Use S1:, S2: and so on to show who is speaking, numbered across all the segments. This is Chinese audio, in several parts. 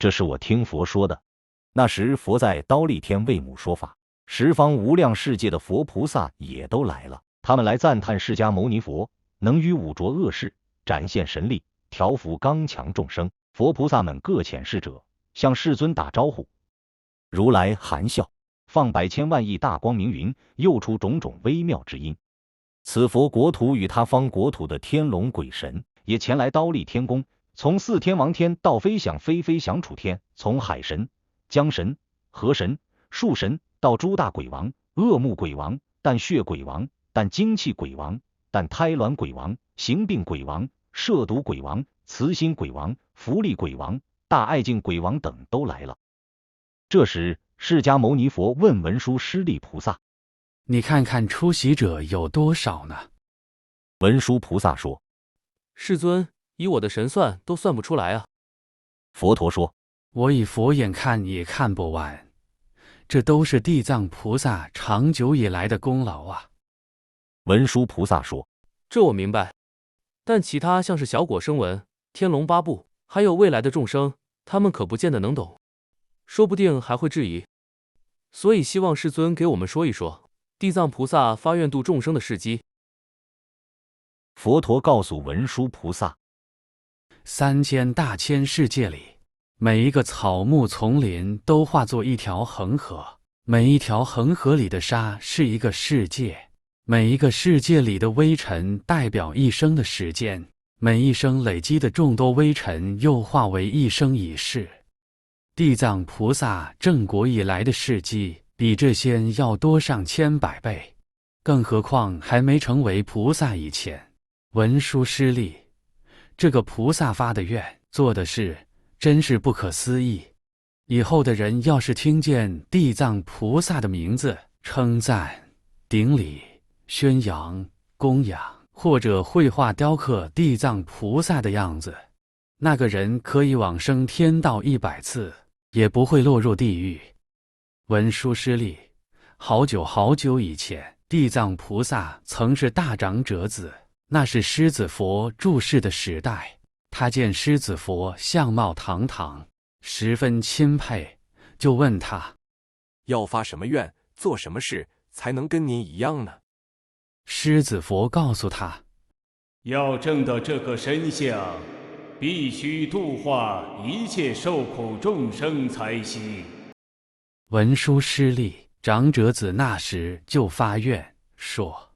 S1: 这是我听佛说的。那时佛在忉利天为母说法，十方无量世界的佛菩萨也都来了，他们来赞叹释迦牟尼佛能于五浊恶世展现神力，调伏刚强众生。佛菩萨们各遣侍者向世尊打招呼。如来含笑，放百千万亿大光明云，又出种种微妙之音。此佛国土与他方国土的天龙鬼神也前来忉利天宫，从四天王天到飞翔楚天，从海神、江神、河神、树神到诸大鬼王、恶目鬼王、淡血鬼王、淡精气鬼王、淡胎卵鬼王、行病鬼王、摄毒鬼王、慈心鬼王、福利鬼王、大爱敬鬼王等都来了。这时释迦牟尼佛问文殊师利菩萨：
S2: 你看看出席者有多少呢？
S1: 文殊菩萨说：
S3: 世尊，以我的神算都算不出来啊。
S1: 佛陀说：
S2: 我以佛眼看也看不完，这都是地藏菩萨长久以来的功劳啊。
S1: 文殊菩萨说：
S3: 这我明白，但其他像是小果声闻、天龙八部，还有未来的众生，他们可不见得能懂，说不定还会质疑。所以希望世尊给我们说一说地藏菩萨发愿度众生的事迹。
S1: 佛陀告诉文殊菩萨
S2: ，3000大千世界里，每一个草木丛林都化作一条恒河，每一条恒河里的沙是一个世界，每一个世界里的微尘代表一生的时间，每一生累积的众多微尘又化为一生一世。地藏菩萨正果以来的事迹比这些要多上千百倍，更何况还没成为菩萨以前。文殊师利，这个菩萨发的愿做的事真是不可思议。以后的人要是听见地藏菩萨的名字称赞、顶礼、宣扬、供养，或者绘画雕刻地藏菩萨的样子，那个人可以往生天道100次，也不会落入地狱。文殊师利，好久好久以前，地藏菩萨曾是大长者子，那是狮子佛住世的时代。他见狮子佛相貌堂堂，十分钦佩，就问他：
S4: 要发什么愿，做什么事才能跟您一样呢？
S2: 狮子佛告诉他：
S5: 要证得这个身相，必须度化一切受苦众生才行。
S2: 文殊师利，长者子那时就发愿说：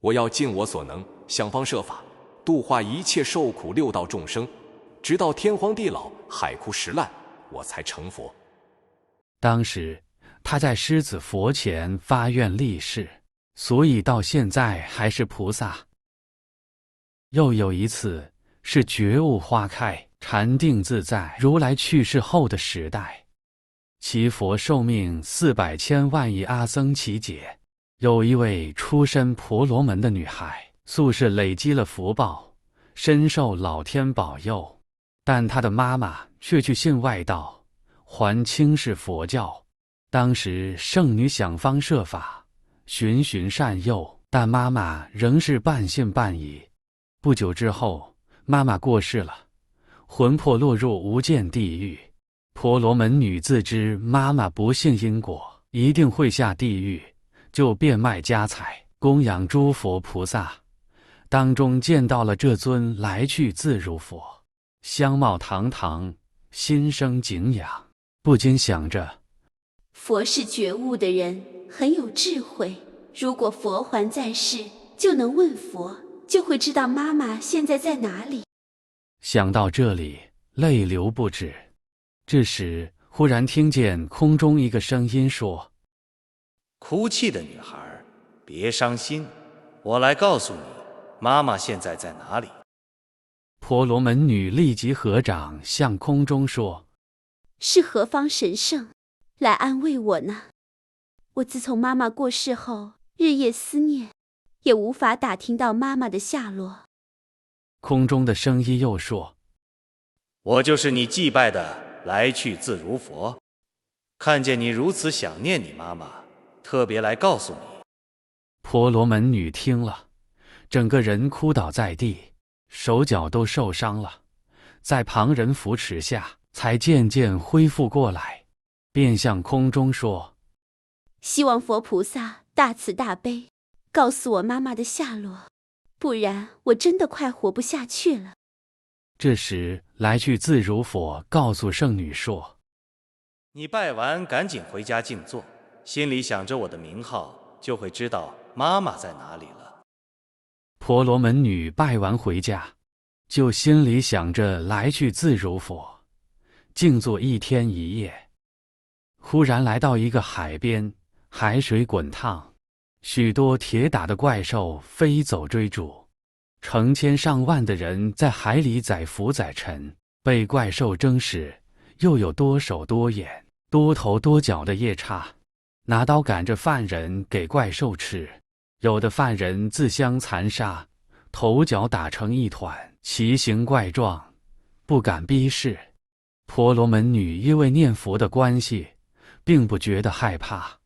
S4: 我要尽我所能，想方设法度化一切受苦六道众生，直到天荒地老、海枯石烂，我才成佛。
S2: 当时他在狮子佛前发愿立誓，所以到现在还是菩萨。又有一次是觉悟花开、禅定自在，如来去世后的时代，其佛寿命400千万亿阿僧祇劫。有一位出身婆罗门的女孩，素是累积了福报，深受老天保佑，但她的妈妈却去信外道，还轻视佛教。当时圣女想方设法循循善诱，但妈妈仍是半信半疑。不久之后，妈妈过世了，魂魄落入无间地狱。婆罗门女自知妈妈不信因果，一定会下地狱，就变卖家财供养诸佛菩萨。当中见到了这尊来去自如佛，相貌堂堂，心生敬仰，不禁想着：
S6: 佛是觉悟的人，很有智慧，如果佛还在世，就能问佛，就会知道妈妈现在在哪里。
S2: 想到这里，泪流不止。这时忽然听见空中一个声音说：
S7: 哭泣的女孩，别伤心，我来告诉你，妈妈现在在哪里。
S2: 婆罗门女立即合掌向空中说：
S6: 是何方神圣来安慰我呢？我自从妈妈过世后，日夜思念，也无法打听到妈妈的下落。
S2: 空中的声音又说：
S7: 我就是你祭拜的来去自如佛，看见你如此想念你妈妈，特别来告诉你。
S2: 婆罗门女听了，整个人哭倒在地，手脚都受伤了，在旁人扶持下，才渐渐恢复过来，便向空中说：
S6: 希望佛菩萨大慈大悲，告诉我妈妈的下落，不然我真的快活不下去了。
S2: 这时来去自如佛告诉圣女说：
S7: 你拜完赶紧回家静坐，心里想着我的名号，就会知道妈妈在哪里了。
S2: 婆罗门女拜完回家，就心里想着来去自如佛，静坐1天1夜。忽然来到一个海边，海水滚烫，许多铁打的怪兽飞走追逐，成千上万的人在海里载浮载沉，被怪兽争食，又有多手多眼、多头多脚的夜叉，拿刀赶着犯人给怪兽吃。有的犯人自相残杀，头脚打成一团，奇形怪状，不敢逼视。婆罗门女因为念佛的关系，并不觉得害怕。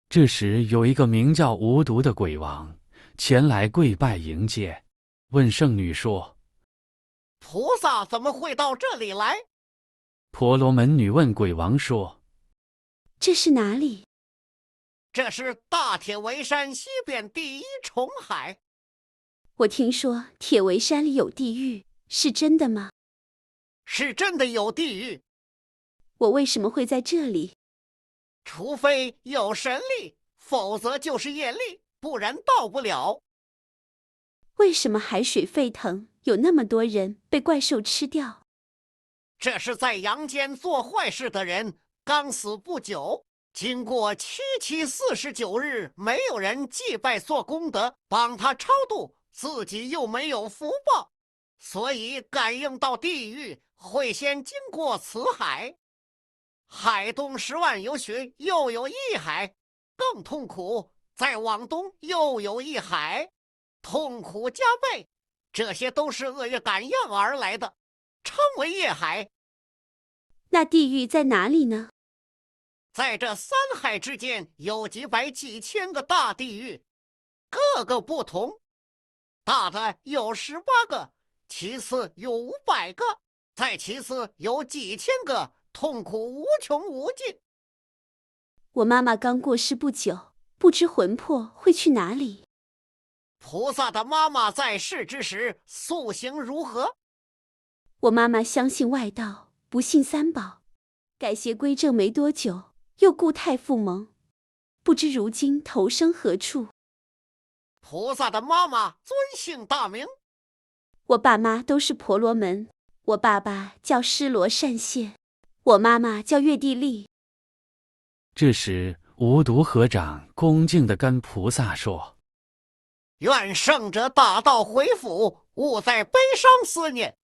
S2: 这时有一个名叫无毒的鬼王前来跪拜迎接，问圣女说：
S8: 菩萨怎么会到这里来？
S2: 婆罗门女问鬼王说：
S6: 这是哪里？
S8: 这是大铁围山西边第一重海。
S6: 我听说铁围山里有地狱，是真的吗？
S8: 是真的有地狱。
S6: 我为什么会在这里？
S8: 除非有神力，否则就是业力，不然到不了。
S6: 为什么海水沸腾，有那么多人被怪兽吃掉？
S8: 这是在阳间做坏事的人刚死不久，经过749日，没有人祭拜做功德，帮他超度，自己又没有福报，所以感应到地狱会先经过此海。海东10万有许，又有一海，更痛苦，再往东又有一海，痛苦加倍。这些都是恶业感应而来的，称为业海。
S6: 那地狱在哪里呢？
S8: 在这3海之间，有几百几千个大地狱，各个不同。大的有18个，其次有500个，再其次有几千个，痛苦无穷无尽。
S6: 我妈妈刚过世不久，不知魂魄会去哪里。
S8: 菩萨的妈妈在世之时素行如何？
S6: 我妈妈相信外道，不信三宝，改邪归正没多久，又故态复萌，不知如今投生何处。
S8: 菩萨的妈妈尊姓大名？
S6: 我爸妈都是婆罗门，我爸爸叫施罗善现，我妈妈叫月地利。
S2: 这时无毒合掌恭敬地跟菩萨说：
S8: 愿圣者大道回复，勿再悲伤思念。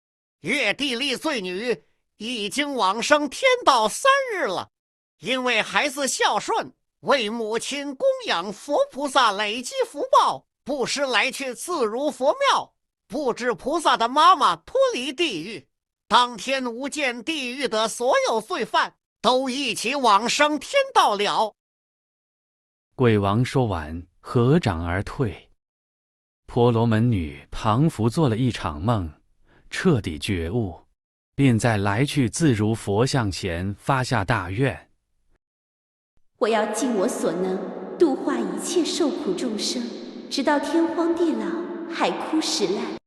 S8: 月地利罪女已经往生天道3日了，因为孩子孝顺，为母亲供养佛菩萨累积福报，不时来去自如佛庙，不知菩萨的妈妈脱离地狱。当天无间地狱的所有罪犯都一起往生天道了。
S2: 鬼王说完，合掌而退。婆罗门女彷佛做了一场梦，彻底觉悟，便在来去自如佛像前发下大愿：
S6: 我要尽我所能，度化一切受苦众生，直到天荒地老，海枯石烂。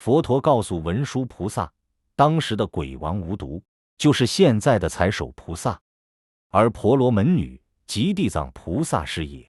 S1: 佛陀告诉文殊菩萨，当时的鬼王无毒，就是现在的财首菩萨，而婆罗门女即地藏菩萨是也。